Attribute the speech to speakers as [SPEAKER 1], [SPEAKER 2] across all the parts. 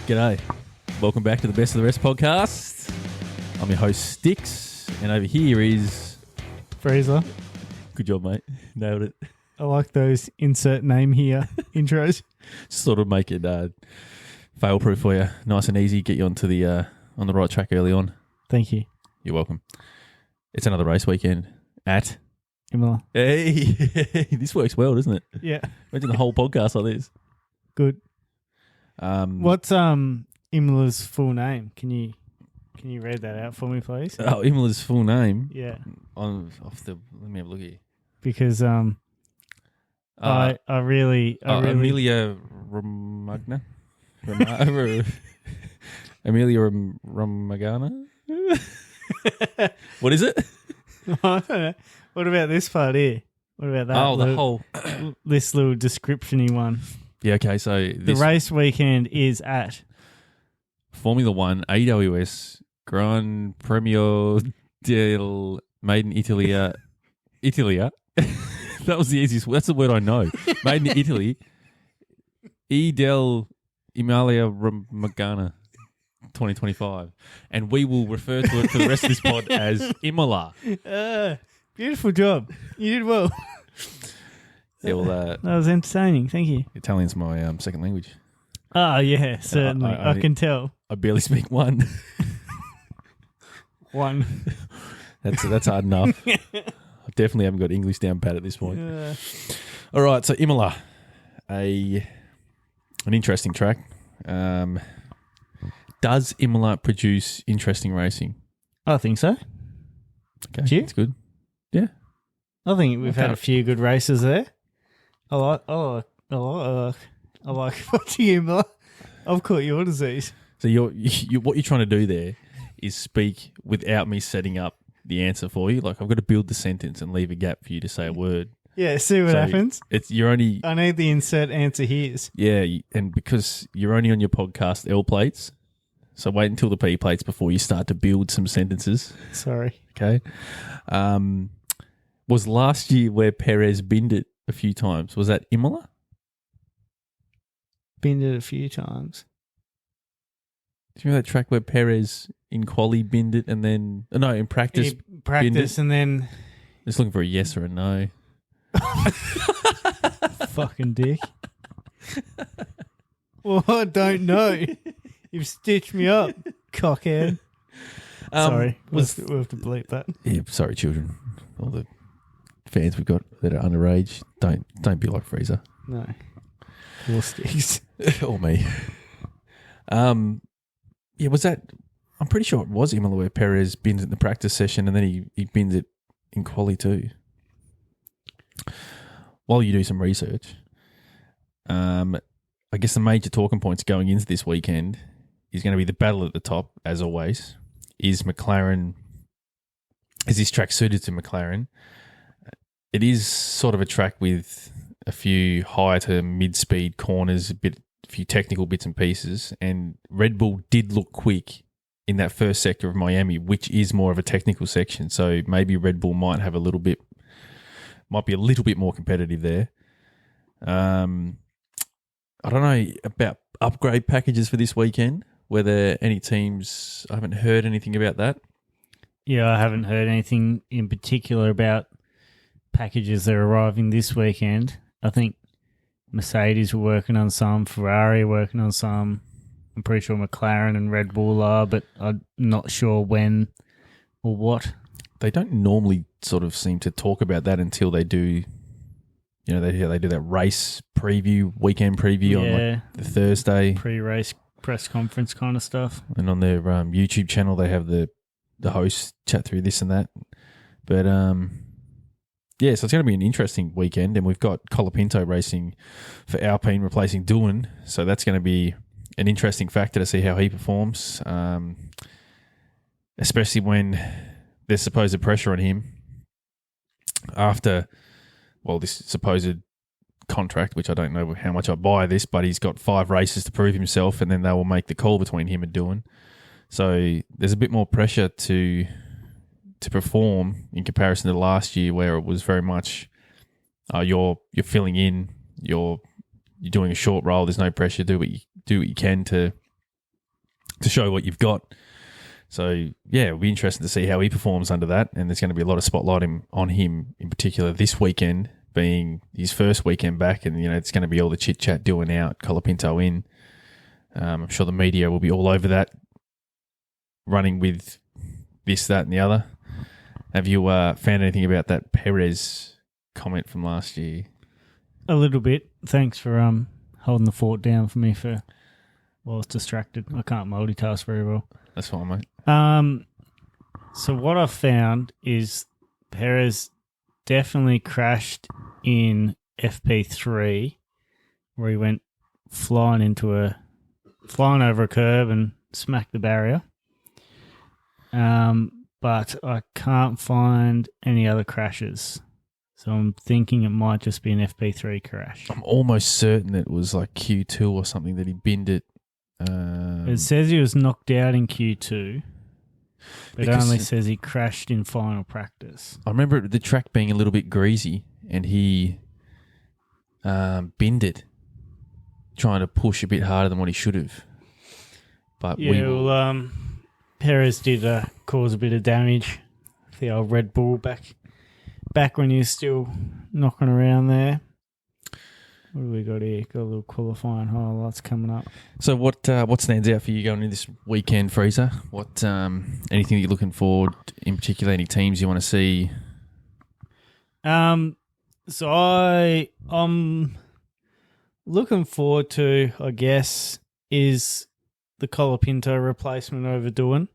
[SPEAKER 1] G'day. Welcome back to the Best of the Rest podcast. I'm your host, Sticks, and over here is...
[SPEAKER 2] Fraser.
[SPEAKER 1] Good job, mate. Nailed it.
[SPEAKER 2] I like those insert name here intros.
[SPEAKER 1] Sort of make it fail-proof for you. Nice and easy. Get you onto the on the right track early on.
[SPEAKER 2] Thank you.
[SPEAKER 1] You're welcome. It's another race weekend at...
[SPEAKER 2] Imola.
[SPEAKER 1] Hey, this works well, doesn't it?
[SPEAKER 2] Yeah.
[SPEAKER 1] Imagine the whole podcast like this.
[SPEAKER 2] Good. What's Imola's full name? Can you read that out for me, please?
[SPEAKER 1] Oh, Imola's full name?
[SPEAKER 2] Yeah.
[SPEAKER 1] Let me have a look here.
[SPEAKER 2] Because I really
[SPEAKER 1] Amelia Romagna? Amelia Romagana? What is it?
[SPEAKER 2] I don't know. What about this part here? What about that?
[SPEAKER 1] Oh, the whole...
[SPEAKER 2] this little description-y one.
[SPEAKER 1] Yeah, okay, so...
[SPEAKER 2] The race weekend is at...
[SPEAKER 1] Formula 1 AWS Gran Premio del Made in Italia. Italia. That was the easiest. That's the word I know. Made in Italy. E del Imola Romagna 2025. And we will refer to it for the rest of this pod as Imola.
[SPEAKER 2] Beautiful job. You did well.
[SPEAKER 1] Yeah, well,
[SPEAKER 2] that was entertaining. Thank you.
[SPEAKER 1] Italian's my second language.
[SPEAKER 2] Oh, yeah, certainly. I can tell.
[SPEAKER 1] I barely speak one.
[SPEAKER 2] One.
[SPEAKER 1] That's hard enough. I definitely haven't got English down pat at this point. All right, so Imola, an interesting track. Does Imola produce interesting racing?
[SPEAKER 2] I think so.
[SPEAKER 1] Okay, that's good. Yeah,
[SPEAKER 2] I think we've had a few good races there. I like watching Imola. I've caught your disease.
[SPEAKER 1] So what you're trying to do there is speak without me setting up the answer for you. Like, I've got to build the sentence and leave a gap for you to say a word.
[SPEAKER 2] Yeah, see what happens.
[SPEAKER 1] I
[SPEAKER 2] need the insert answer here's.
[SPEAKER 1] Yeah, and because you're only on your podcast L plates, so wait until the P plates before you start to build some sentences.
[SPEAKER 2] Sorry.
[SPEAKER 1] Okay. Was last year where Perez binned it a few times, was that Imola?
[SPEAKER 2] Binned it a few times.
[SPEAKER 1] Do you remember that track where Perez in quali binned it and then... No, in practice.
[SPEAKER 2] And then...
[SPEAKER 1] Just looking for a yes or a no.
[SPEAKER 2] Fucking dick. Well, I don't know. You've stitched me up, cockhead. Sorry, we'll have to bleep that.
[SPEAKER 1] Yeah, sorry, children. All the fans we've got that are underage, don't be like Freezer.
[SPEAKER 2] No. Or Sticks.
[SPEAKER 1] Or me. Yeah, was that... I'm pretty sure it was Imola where Perez bins it in the practice session and then he bins it in quali too. While you do some research, I guess the major talking points going into this weekend is going to be the battle at the top, as always. Is this track suited to McLaren? It is sort of a track with a few high to mid-speed corners, a few technical bits and pieces, and Red Bull did look quick in that first sector of Miami, which is more of a technical section. So maybe Red Bull might be a little bit more competitive there. I don't know about upgrade packages for this weekend. Whether any teams, I haven't heard anything about that.
[SPEAKER 2] Yeah, I haven't heard anything in particular about packages that are arriving this weekend. I think Mercedes were working on some, Ferrari are working on some. I'm pretty sure McLaren and Red Bull are, but I'm not sure when or what.
[SPEAKER 1] They don't normally sort of seem to talk about that until they do, they do that race preview, weekend preview on like the Thursday.
[SPEAKER 2] Pre-race press conference kind of stuff.
[SPEAKER 1] And on their YouTube channel, they have the hosts chat through this and that. But, so it's going to be an interesting weekend. And we've got Colapinto racing for Alpine replacing Doohan. So that's going to be an interesting factor to see how he performs, especially when there's supposed pressure on him after, this supposed contract, which I don't know how much I buy this, but he's got 5 races to prove himself, and then they will make the call between him and Doohan. So there's a bit more pressure to perform in comparison to last year, where it was very much you're filling in, you're doing a short roll. There's no pressure. Do what you can to to show what you've got. So, yeah, it'll be interesting to see how he performs under that. And there's going to be a lot of spotlight on him in particular this weekend, being his first weekend back. And, it's going to be all the chit-chat doing out, Colapinto in. I'm sure the media will be all over that, running with this, that, and the other. Have you found anything about that Perez comment from last year?
[SPEAKER 2] A little bit. Thanks for holding the fort down for me while I was distracted. I can't multitask very well.
[SPEAKER 1] That's fine, mate.
[SPEAKER 2] So what I've found is Perez definitely crashed in FP3, where he went flying over a curb and smacked the barrier. But I can't find any other crashes. So I'm thinking it might just be an FP3 crash.
[SPEAKER 1] I'm almost certain it was like Q2 or something that he binned it.
[SPEAKER 2] It says he was knocked out in Q2, but it only says he crashed in final practice.
[SPEAKER 1] I remember the track being a little bit greasy and he binned it, trying to push a bit harder than what he should have. But
[SPEAKER 2] Perez did cause a bit of damage. The old Red Bull back when he was still knocking around there. What do we got here? Got a little qualifying highlights coming up.
[SPEAKER 1] So what stands out for you going into this weekend, Freezer? What anything that you're looking forward, in particular, any teams you want to see?
[SPEAKER 2] So I'm looking forward to, I guess, is the Colapinto replacement overdoing.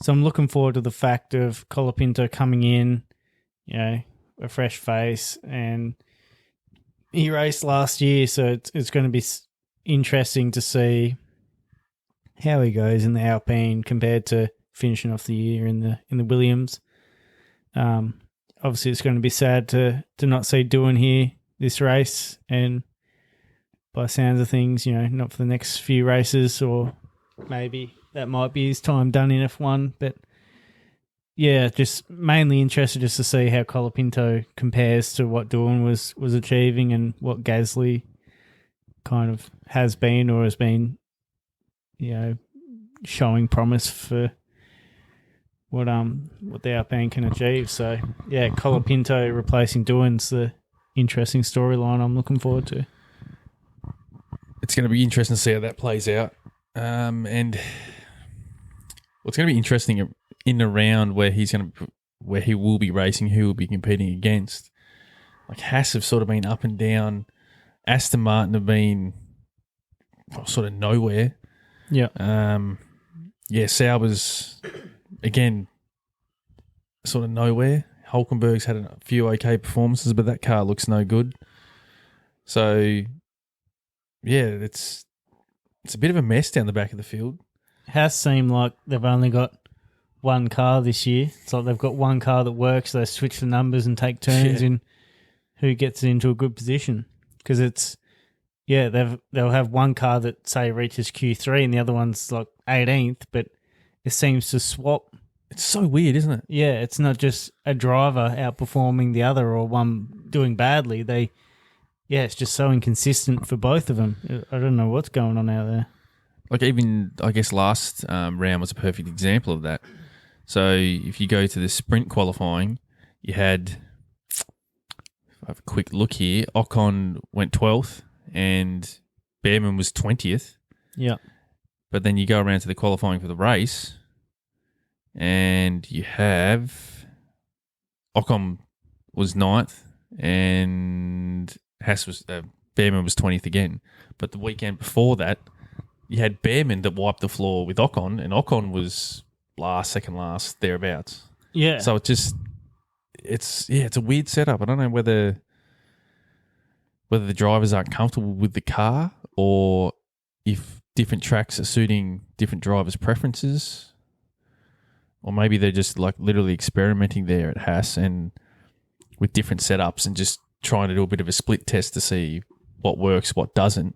[SPEAKER 2] So I'm looking forward to the fact of Colapinto coming in, a fresh face, and he raced last year, so it's going to be interesting to see how he goes in the Alpine compared to finishing off the year in the Williams. Obviously, it's going to be sad to not see Doohan here this race, and by sounds of things, not for the next few races, or maybe that might be his time done in F1. But yeah, just mainly interested just to see how Colapinto compares to what Doohan was achieving and what Gasly kind of has been or has been, showing promise for what the Alpine can achieve. So yeah, Colapinto replacing Doohan's the interesting storyline I'm looking forward to.
[SPEAKER 1] It's going to be interesting to see how that plays out. And what's going to be interesting in the round where he will be racing, who will be competing against. Like Haas have sort of been up and down. Aston Martin have been sort of nowhere.
[SPEAKER 2] Yeah.
[SPEAKER 1] Sauber's again sort of nowhere. Hulkenberg's had a few okay performances, but that car looks no good. So yeah, it's a bit of a mess down the back of the field.
[SPEAKER 2] Haas seem like they've only got one car this year. It's like they've got one car that works. They switch the numbers and take turns in who gets into a good position. Because they'll have one car that say reaches Q3 and the other one's like 18th, but it seems to swap.
[SPEAKER 1] It's so weird, isn't it?
[SPEAKER 2] Yeah, it's not just a driver outperforming the other or one doing badly. It's just so inconsistent for both of them. I don't know what's going on out there.
[SPEAKER 1] Like even, I guess, last round was a perfect example of that. So if you go to the sprint qualifying, you had, if I have a quick look here, Ocon went 12th and Behrman was 20th.
[SPEAKER 2] Yeah.
[SPEAKER 1] But then you go around to the qualifying for the race and you have Ocon was 9th and Behrman was 20th again. But the weekend before that, you had Behrman that wiped the floor with Ocon, and Ocon was second last, thereabouts.
[SPEAKER 2] Yeah.
[SPEAKER 1] So it's a weird setup. I don't know whether the drivers aren't comfortable with the car or if different tracks are suiting different drivers' preferences, or maybe they're just like literally experimenting there at Haas and with different setups and just trying to do a bit of a split test to see what works, what doesn't.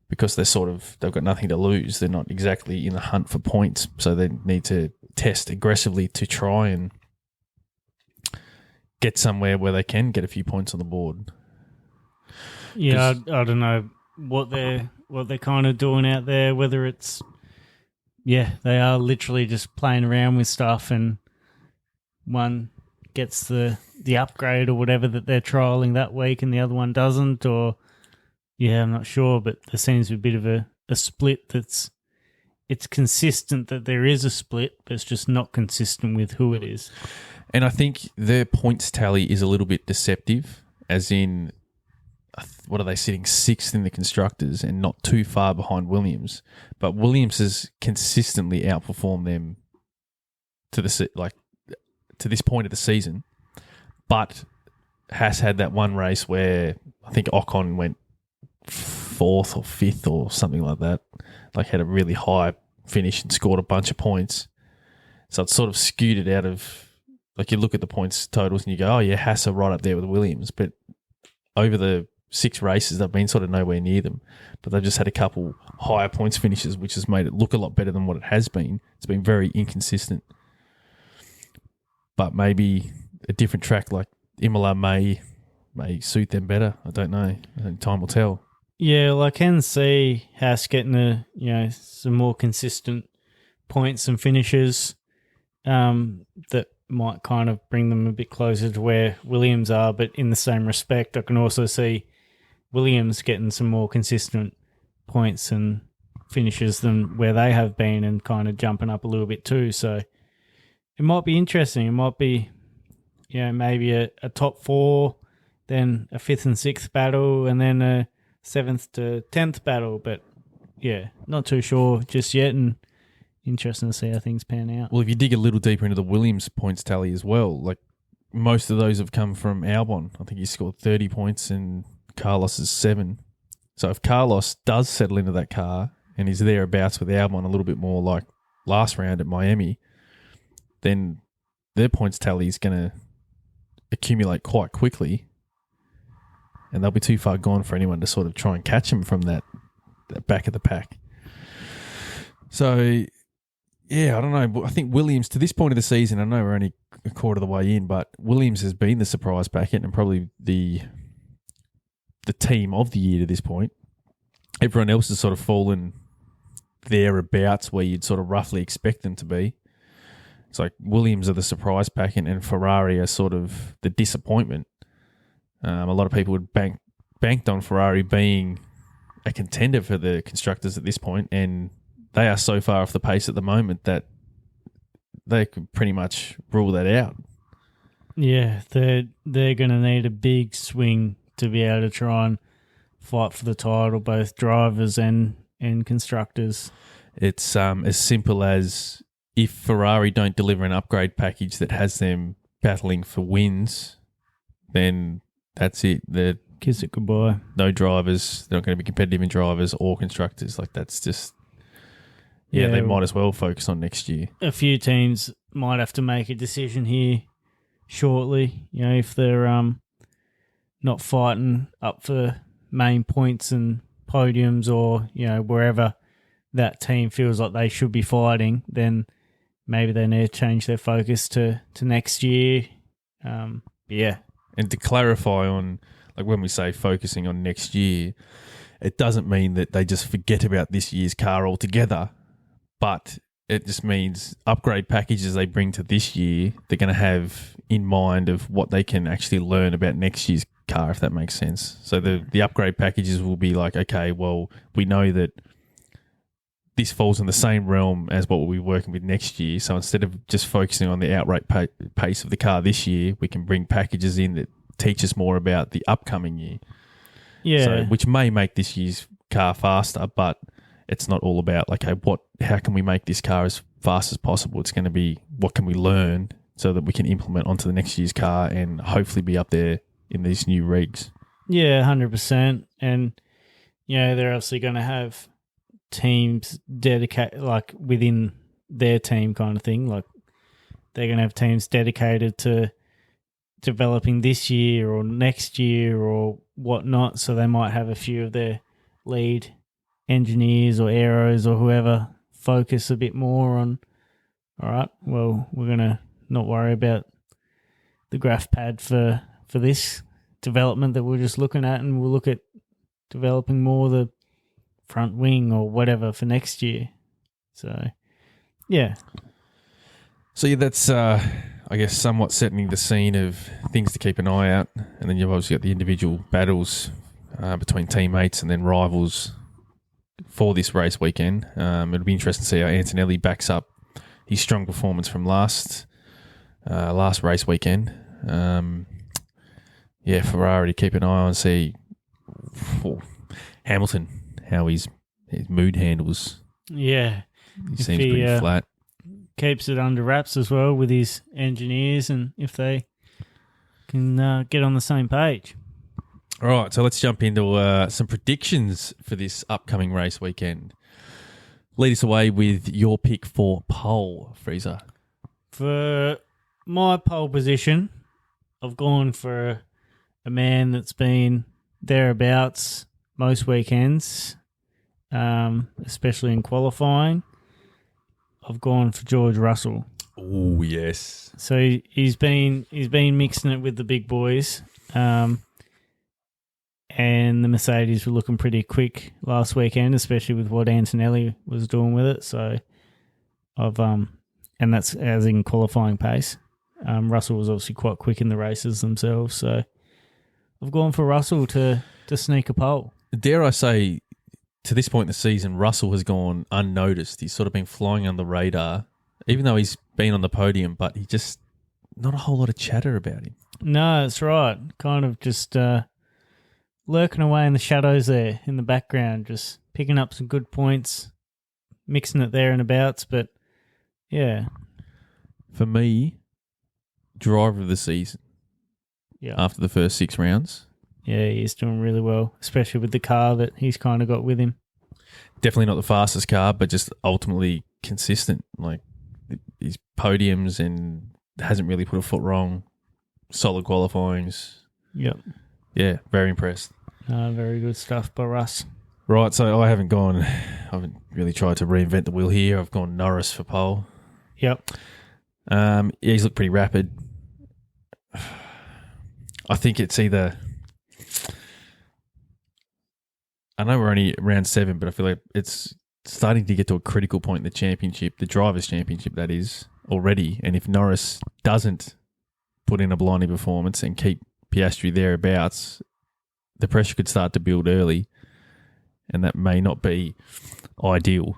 [SPEAKER 1] Because they've got nothing to lose. They're not exactly in the hunt for points, so they need to test aggressively to try and get somewhere where they can get a few points on the board.
[SPEAKER 2] Yeah, I don't know what they're kind of doing out there. Whether it's Yeah, they are literally just playing around with stuff, and one gets the upgrade or whatever that they're trialing that week, and the other one doesn't. Or yeah, I'm not sure, but there seems to be a bit of a split. It's consistent that there is a split, but it's just not consistent with who it is.
[SPEAKER 1] And I think their points tally is a little bit deceptive, as in, what are they sitting sixth in the constructors and not too far behind Williams? But Williams has consistently outperformed them to this point of the season, but has had that one race where I think Ocon went fourth or fifth or something like that. Like had a really high finish and scored a bunch of points. So it's sort of skewed it out of, like you look at the points totals and you go, oh yeah, Haas are right up there with Williams. But over the 6 races, they've been sort of nowhere near them. But they've just had a couple higher points finishes, which has made it look a lot better than what it has been. It's been very inconsistent. But maybe a different track like Imola may suit them better. I don't know. I think time will tell.
[SPEAKER 2] Yeah, well, I can see Haas getting some more consistent points and finishes that might kind of bring them a bit closer to where Williams are. But in the same respect, I can also see Williams getting some more consistent points and finishes than where they have been, and kind of jumping up a little bit too. So it might be interesting. It might be, maybe a top 4, then a 5th and 6th battle, and then a 7th to 10th battle. But yeah, not too sure just yet, and interesting to see how things pan out.
[SPEAKER 1] Well, if you dig a little deeper into the Williams points tally as well, like most of those have come from Albon. I think he scored 30 points and Carlos is 7. So if Carlos does settle into that car and is thereabouts with Albon a little bit more like last round at Miami, then their points tally is going to accumulate quite quickly, and they'll be too far gone for anyone to sort of try and catch them from that back of the pack. So, yeah, I don't know. I think Williams, to this point of the season, I know we're only a quarter of the way in, but Williams has been the surprise packet and probably the team of the year to this point. Everyone else has sort of fallen thereabouts where you'd sort of roughly expect them to be. It's like Williams are the surprise packet and Ferrari are sort of the disappointment. A lot of people would banked on Ferrari being a contender for the constructors at this point, and they are so far off the pace at the moment that they could pretty much rule that out.
[SPEAKER 2] Yeah, they're going to need a big swing to be able to try and fight for the title, both drivers and constructors.
[SPEAKER 1] It's as simple as, if Ferrari don't deliver an upgrade package that has them battling for wins, then that's it. They're
[SPEAKER 2] kiss it goodbye.
[SPEAKER 1] No drivers. They're not going to be competitive in drivers or constructors. Like, that's just... Yeah, they might as well focus on next year.
[SPEAKER 2] A few teams might have to make a decision here shortly. If they're not fighting up for main points and podiums, or wherever that team feels like they should be fighting, then maybe they need to change their focus to next year. Yeah.
[SPEAKER 1] And to clarify on, like, when we say focusing on next year, it doesn't mean that they just forget about this year's car altogether. But it just means upgrade packages they bring to this year, they're going to have in mind of what they can actually learn about next year's car, if that makes sense. So the upgrade packages will be like, okay, well, we know that this falls in the same realm as what we'll be working with next year. So instead of just focusing on the outright pace of the car this year, we can bring packages in that teach us more about the upcoming year.
[SPEAKER 2] Yeah.
[SPEAKER 1] So, which may make this year's car faster, but it's not all about, like, okay, how can we make this car as fast as possible? It's going to be, what can we learn so that we can implement onto the next year's car and hopefully be up there in these new regs.
[SPEAKER 2] Yeah, 100%. And, they're obviously going to have teams dedicated, like, within their team kind of thing. Like, they're going to have teams dedicated to developing this year or next year or whatnot. So they might have a few of their lead engineers or aeros or whoever focus a bit more on, all right, well, we're going to not worry about the graph pad for this development that we're just looking at, and we'll look at developing more the front wing or whatever for next year. So Yeah.
[SPEAKER 1] So yeah, that's I guess somewhat setting the scene of things to keep an eye out, and then you've obviously got the individual battles between teammates and then rivals for this race weekend. It'll be interesting to see how Antonelli backs up his strong performance from last race weekend. Ferrari to keep an eye on, see Hamilton, how his mood handles.
[SPEAKER 2] Yeah.
[SPEAKER 1] He seems pretty flat.
[SPEAKER 2] Keeps it under wraps as well with his engineers, and if they can get on the same page.
[SPEAKER 1] All right, so let's jump into some predictions for this upcoming race weekend. Lead us away with your pick for pole, Freezer.
[SPEAKER 2] For my pole position, I've gone for a man that's been thereabouts most weekends, especially in qualifying. I've gone for George Russell.
[SPEAKER 1] Oh yes.
[SPEAKER 2] So he's been mixing it with the big boys, and the Mercedes were looking pretty quick last weekend, especially with what Antonelli was doing with it. So I've and that's as in qualifying pace. Russell was obviously quite quick in the races themselves, so I've gone for Russell to sneak a pole.
[SPEAKER 1] Dare I say, to this point in the season, Russell has gone unnoticed. He's sort of been flying on the radar, even though he's been on the podium, but he just not a whole lot of chatter about him.
[SPEAKER 2] No, that's right. Kind of just lurking away in the shadows there in the background, just picking up some good points, mixing it there and abouts. But yeah,
[SPEAKER 1] for me, driver of the season.
[SPEAKER 2] Yeah.
[SPEAKER 1] After the first 6 rounds.
[SPEAKER 2] Yeah, he's doing really well, especially with the car that he's kind of got with him.
[SPEAKER 1] Definitely not the fastest car, but just ultimately consistent. Like his podiums and hasn't really put a foot wrong. Solid qualifyings.
[SPEAKER 2] Yep.
[SPEAKER 1] Yeah, very impressed.
[SPEAKER 2] Very good stuff by Russ.
[SPEAKER 1] Right, so I haven't really tried to reinvent the wheel here. I've gone Norris for pole.
[SPEAKER 2] Yep.
[SPEAKER 1] He's looked pretty rapid. I think it's either... I know we're only round 7, but I feel like it's starting to get to a critical point in the championship, the Drivers' Championship, that is, already. And if Norris doesn't put in a blinding performance and keep Piastri thereabouts, the pressure could start to build early, and that may not be ideal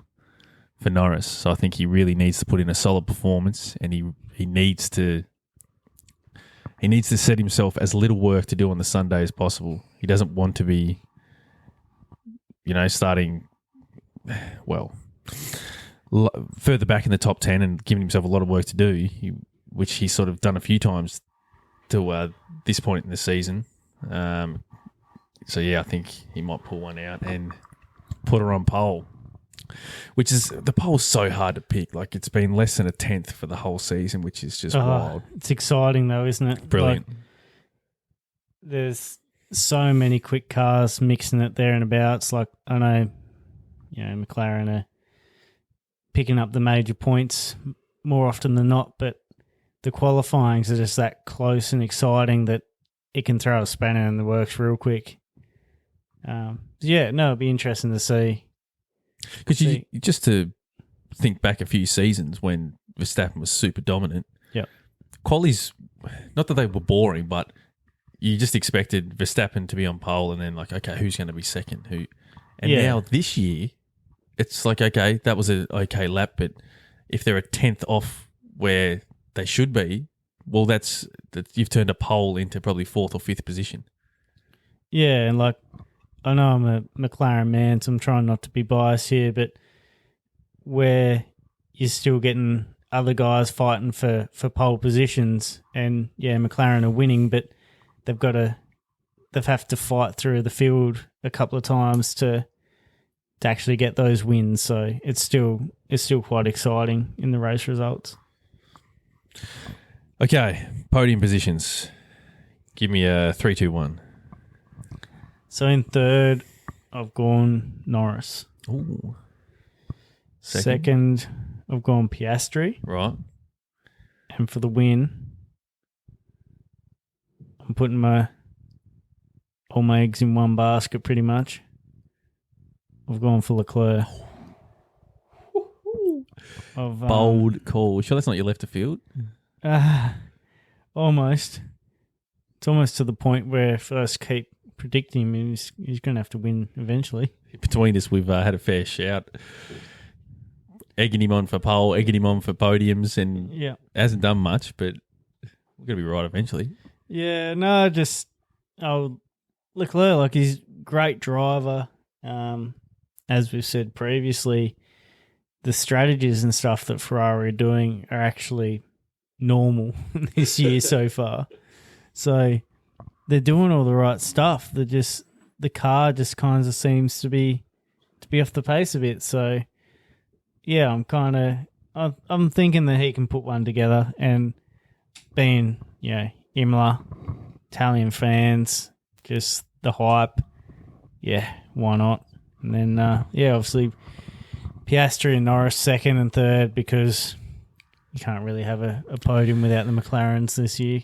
[SPEAKER 1] for Norris. So I think he really needs to put in a solid performance, and he needs to set himself as little work to do on the Sunday as possible. He doesn't want to be, starting, further back in the top 10 and giving himself a lot of work to do, which he's sort of done a few times to this point in the season. I think he might pull one out and put her on pole, which is, the pole's so hard to pick. Like, it's been less than a 10th for the whole season, which is just wild.
[SPEAKER 2] It's exciting though, isn't it?
[SPEAKER 1] Brilliant.
[SPEAKER 2] Like, there's so many quick cars mixing it there and abouts. Like, I know, McLaren are picking up the major points more often than not, but the qualifyings are just that close and exciting that it can throw a spanner in the works real quick. It'd be interesting to see.
[SPEAKER 1] Because just to think back a few seasons when Verstappen was super dominant.
[SPEAKER 2] Yeah.
[SPEAKER 1] Qualies, not that they were boring, but you just expected Verstappen to be on pole and then like, okay, who's going to be second? Who? And now this year, it's like, okay, that was an okay lap, but if they're a 10th off where they should be, well, that's you've turned a pole into probably 4th or 5th position.
[SPEAKER 2] Yeah, and like, I know I'm a McLaren man, so I'm trying not to be biased here, but where you're still getting other guys fighting for pole positions, and McLaren are winning, but they've have to fight through the field a couple of times to actually get those wins. So it's still quite exciting in the race results.
[SPEAKER 1] Okay, podium positions. Give me a 3, 2, 1.
[SPEAKER 2] So in third, I've gone Norris.
[SPEAKER 1] Ooh.
[SPEAKER 2] Second, I've gone Piastri.
[SPEAKER 1] Right.
[SPEAKER 2] And for the win, I'm putting all my eggs in one basket pretty much. I've gone for Leclerc. of
[SPEAKER 1] Bold call. Sure, that's not your left of field?
[SPEAKER 2] Almost. It's almost to the point where if I just keep predicting him, he's going to have to win eventually.
[SPEAKER 1] Between us, we've had a fair shout. Egging him on for pole, egging him on for podiums, and hasn't done much, but we're going to be right eventually.
[SPEAKER 2] Yeah, no, Leclerc, like, he's a great driver. As we've said previously, the strategies and stuff that Ferrari are doing are actually normal this year so far. So they're doing all the right stuff. The car just kind of seems to be off the pace a bit. So yeah, I'm thinking that he can put one together, and being, Imola, Italian fans, just the hype. Yeah, why not? And then obviously Piastri and Norris second and third, because you can't really have a podium without the McLarens this year.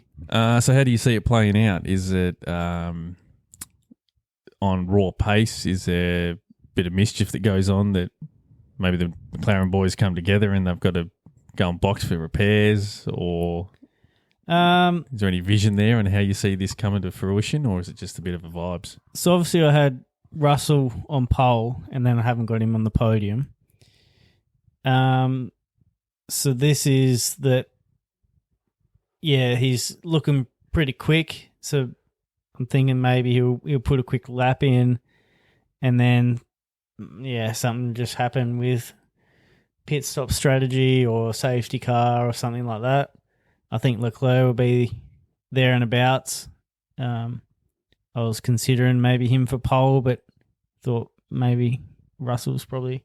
[SPEAKER 1] So how do you see it playing out? Is it on raw pace? Is there a bit of mischief that goes on that maybe the McLaren boys come together and they've got to go and box for repairs? Or is there any vision there on how you see this coming to fruition, or is it just a bit of a vibes?
[SPEAKER 2] So obviously I had Russell on pole, and then I haven't got him on the podium. So this is that, he's looking pretty quick. So I'm thinking maybe he'll put a quick lap in, and then something just happened with pit stop strategy or safety car or something like that. I think Leclerc will be there and abouts. I was considering maybe him for pole, but thought maybe Russell's probably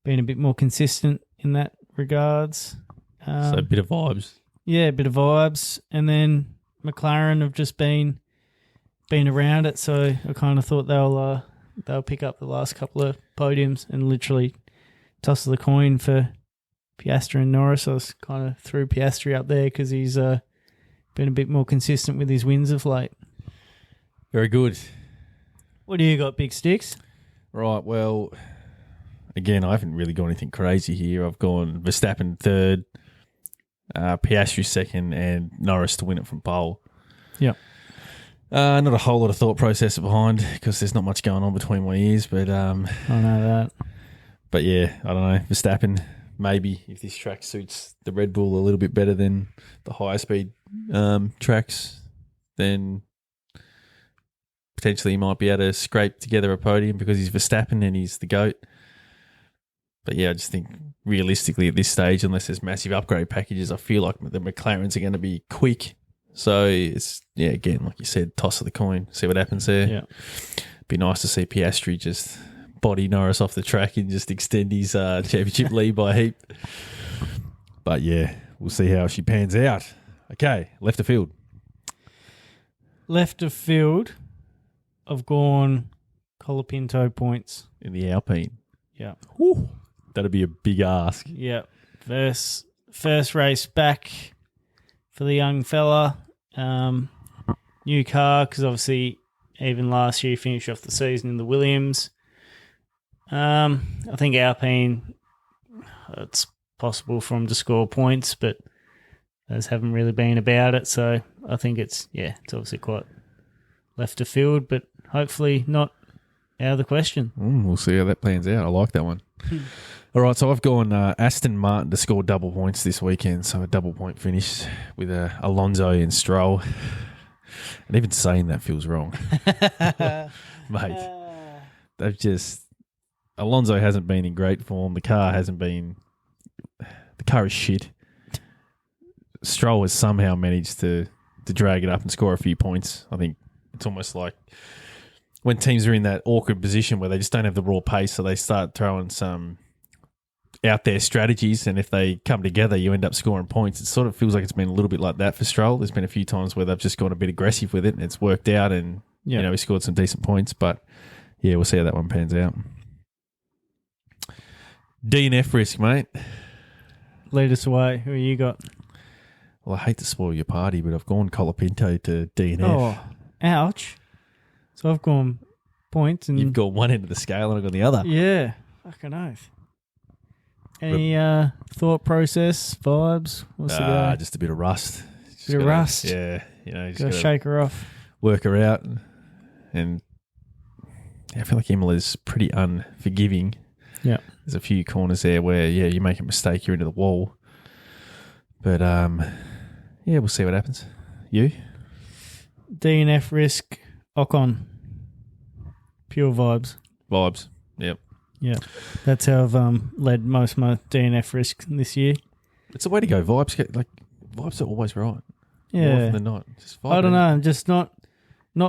[SPEAKER 2] been a bit more consistent in that regards.
[SPEAKER 1] So a bit of vibes.
[SPEAKER 2] Yeah, a bit of vibes. And then McLaren have just been around it, so I kind of thought they'll pick up the last couple of podiums and literally toss the coin for Piastri and Norris. I was kind of threw Piastri up there because he's been a bit more consistent with his wins of late.
[SPEAKER 1] Very good.
[SPEAKER 2] What do you got, Big Sticks?
[SPEAKER 1] Right, well, again, I haven't really got anything crazy here. I've gone Verstappen third, Piastri second, and Norris to win it from pole.
[SPEAKER 2] Yeah.
[SPEAKER 1] Not a whole lot of thought process behind, because there's not much going on between my ears, but
[SPEAKER 2] I know that.
[SPEAKER 1] But yeah, I don't know. Verstappen, maybe if this track suits the Red Bull a little bit better than the higher speed tracks, then potentially he might be able to scrape together a podium because he's Verstappen and he's the GOAT. But yeah, I just think realistically at this stage, unless there's massive upgrade packages, I feel like the McLarens are going to be quick. So it's, again, like you said, toss of the coin, see what happens there.
[SPEAKER 2] Yeah.
[SPEAKER 1] Be nice to see Piastri just body Norris off the track and just extend his championship lead by a heap. But yeah, we'll see how she pans out. Okay, left of field.
[SPEAKER 2] Left of field, I've gone Colapinto points.
[SPEAKER 1] In the Alpine.
[SPEAKER 2] Yeah.
[SPEAKER 1] Woo. That'd be a big ask.
[SPEAKER 2] Yeah. First race back for the young fella. New car, because obviously even last year he finished off the season in the Williams. I think Alpine, it's possible for him to score points, but those haven't really been about it. So I think it's obviously quite left of field, but hopefully not out of the question.
[SPEAKER 1] We'll see how that plans out. I like that one. All right, so I've gone Aston Martin to score double points this weekend, so a double point finish with Alonso and Stroll. And even saying that feels wrong. Mate, they've just... Alonso hasn't been in great form. The car is shit. Stroll has somehow managed to drag it up and score a few points. I think it's almost like when teams are in that awkward position where they just don't have the raw pace, so they start throwing some out there strategies, and if they come together, you end up scoring points. It sort of feels like it's been a little bit like that for Stroll. There's been a few times where they've just gone a bit aggressive with it, and it's worked out, and he scored some decent points. But yeah, we'll see how that one pans out. DNF risk, mate.
[SPEAKER 2] Lead us away. Who you got?
[SPEAKER 1] Well, I hate to spoil your party, but I've gone Colapinto to DNF.
[SPEAKER 2] Oh, ouch. So I've gone points. And
[SPEAKER 1] you've got one end of the scale and I've got the other.
[SPEAKER 2] Yeah. Fucking oath. Any thought process, vibes? What's the go?
[SPEAKER 1] Just a bit of rust.
[SPEAKER 2] Bit of rust?
[SPEAKER 1] Yeah. You know,
[SPEAKER 2] Gotta shake her off.
[SPEAKER 1] work her out. And I feel like Imola's pretty unforgiving.
[SPEAKER 2] Yeah.
[SPEAKER 1] There's a few corners there where, you make a mistake, you're into the wall. But, we'll see what happens. You?
[SPEAKER 2] DNF risk, Ocon. Pure vibes.
[SPEAKER 1] Vibes. Yep.
[SPEAKER 2] Yeah. That's how I've led most of my DNF risk this year.
[SPEAKER 1] It's the way to go. Vibes are always right.
[SPEAKER 2] Yeah.
[SPEAKER 1] More often than not. Just vibe
[SPEAKER 2] I don't
[SPEAKER 1] it.
[SPEAKER 2] know. I'm just not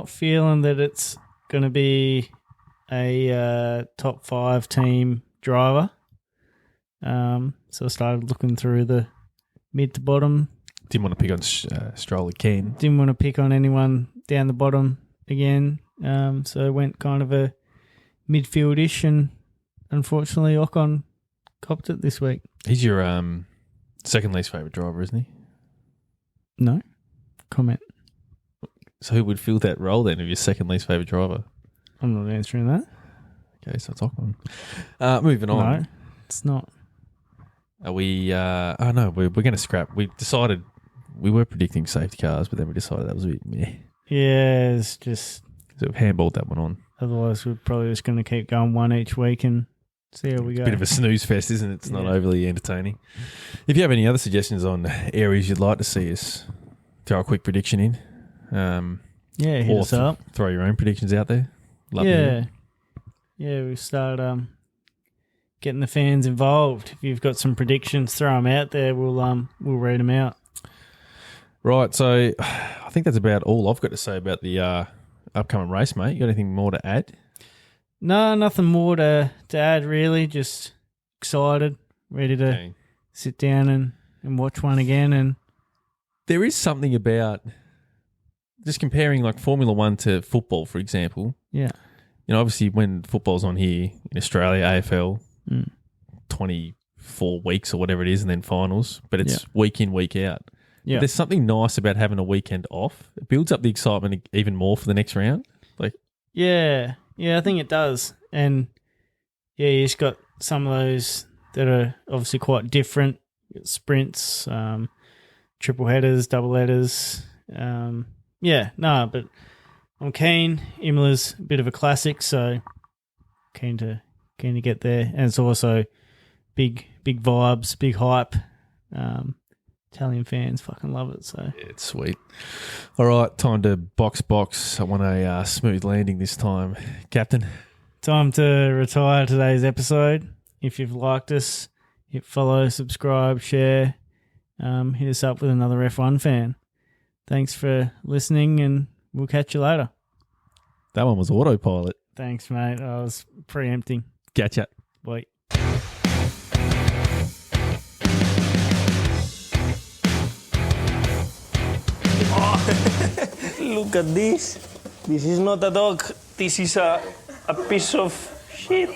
[SPEAKER 2] feeling that it's going to be a top 5 team driver. So I started looking through the mid to bottom.
[SPEAKER 1] Didn't want to pick on Stroll again.
[SPEAKER 2] Didn't want to pick on anyone down the bottom again. So I went kind of a midfield-ish, and unfortunately Ocon copped it this week.
[SPEAKER 1] He's your second least favourite driver, isn't he?
[SPEAKER 2] No? Comment.
[SPEAKER 1] So who would fill that role then of your second least favourite driver?
[SPEAKER 2] I'm not answering that.
[SPEAKER 1] Okay, so it's Ocon. Moving on.
[SPEAKER 2] No, it's not.
[SPEAKER 1] Are we... no, we're going to scrap. We decided... We were predicting safety cars, but then we decided that was a bit meh.
[SPEAKER 2] Yeah, it's just...
[SPEAKER 1] So we've handballed that one on.
[SPEAKER 2] Otherwise, we're probably just going to keep going one each week and see how we go.
[SPEAKER 1] Bit of a snooze fest, isn't it? It's not overly entertaining. If you have any other suggestions on areas you'd like to see us throw a quick prediction in,
[SPEAKER 2] hit us up.
[SPEAKER 1] Throw your own predictions out there. Love to hear.
[SPEAKER 2] Yeah, we start getting the fans involved. If you've got some predictions, throw them out there. We'll read them out.
[SPEAKER 1] Right, so I think that's about all I've got to say about the upcoming race, mate. You got anything more to add?
[SPEAKER 2] No, nothing more to add, really. Just excited, ready to sit down and watch one again. And
[SPEAKER 1] there is something about just comparing like Formula One to football, for example.
[SPEAKER 2] Yeah.
[SPEAKER 1] You know, obviously when football's on here in Australia, AFL, 24 weeks or whatever it is, and then finals, but it's week in, week out.
[SPEAKER 2] Yeah.
[SPEAKER 1] There's something nice about having a weekend off. It builds up the excitement even more for the next round.
[SPEAKER 2] Yeah, I think it does. And you just got some of those that are obviously quite different. Sprints, triple headers, double headers. But I'm keen. Imola's a bit of a classic, so keen to get there. And it's also big vibes, big hype. Italian fans fucking love it. So
[SPEAKER 1] yeah, it's sweet. All right, time to box. I want a smooth landing this time, Captain.
[SPEAKER 2] Time to retire today's episode. If you've liked us, hit follow, subscribe, share. Hit us up with another F1 fan. Thanks for listening, and we'll catch you later.
[SPEAKER 1] That one was autopilot.
[SPEAKER 2] Thanks, mate. I was preempting.
[SPEAKER 1] Catch ya.
[SPEAKER 2] Bye.
[SPEAKER 3] Look at this. This is not a dog. This is a piece of shit.